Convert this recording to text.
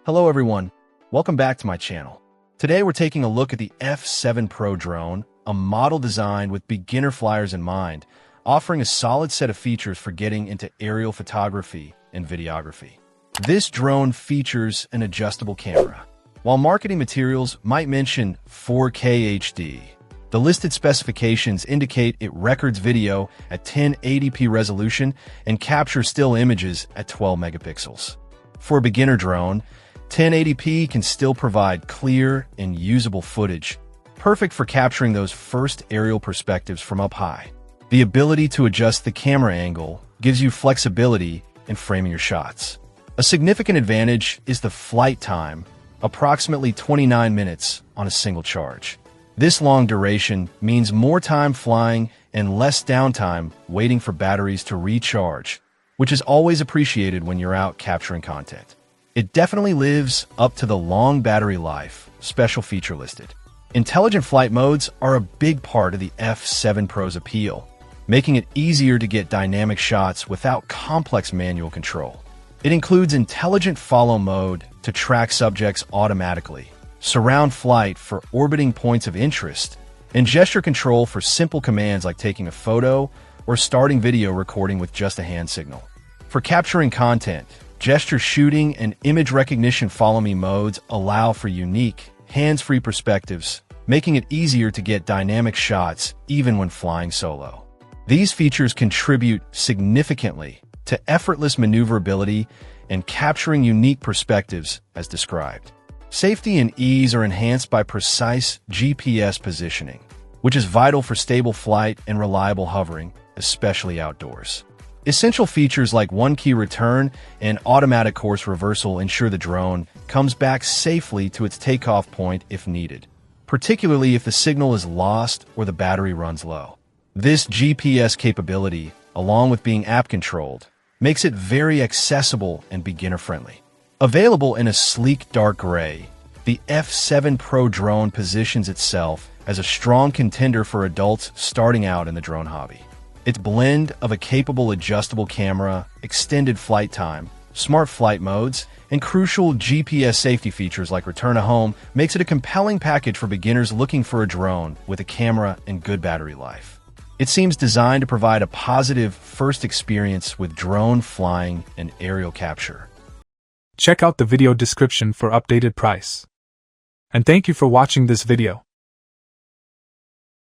Hello everyone, welcome back to my channel. Today we're taking a look at the F7 Pro drone, a model designed with beginner flyers in mind, offering a solid set of features for getting into aerial photography and videography. This drone features an adjustable camera. While marketing materials might mention 4K HD, the listed specifications indicate it records video at 1080p resolution and captures still images at 12 megapixels. For a beginner drone, 1080p can still provide clear and usable footage, perfect for capturing those first aerial perspectives from up high. The ability to adjust the camera angle gives you flexibility in framing your shots. A significant advantage is the flight time, approximately 29 minutes on a single charge. This long duration means more time flying and less downtime waiting for batteries to recharge, which is always appreciated when you're out capturing content. It definitely lives up to the long battery life special feature listed. Intelligent flight modes are a big part of the F7 Pro's appeal, making it easier to get dynamic shots without complex manual control. It includes intelligent follow mode to track subjects automatically, surround flight for orbiting points of interest, and gesture control for simple commands like taking a photo or starting video recording with just a hand signal. For capturing content, gesture shooting and image recognition follow me modes allow for unique, hands-free perspectives, making it easier to get dynamic shots even when flying solo. These features contribute significantly to effortless maneuverability and capturing unique perspectives as described. Safety and ease are enhanced by precise GPS positioning, which is vital for stable flight and reliable hovering, especially outdoors. Essential features like one-key return and automatic course reversal ensure the drone comes back safely to its takeoff point if needed, particularly if the signal is lost or the battery runs low. This GPS capability, along with being app-controlled, makes it very accessible and beginner-friendly. Available in a sleek dark gray, the F7 Pro drone positions itself as a strong contender for adults starting out in the drone hobby. Its blend of a capable adjustable camera, extended flight time, smart flight modes, and crucial GPS safety features like return to home makes it a compelling package for beginners looking for a drone with a camera and good battery life. It seems designed to provide a positive first experience with drone flying and aerial capture. Check out the video description for updated price. And thank you for watching this video.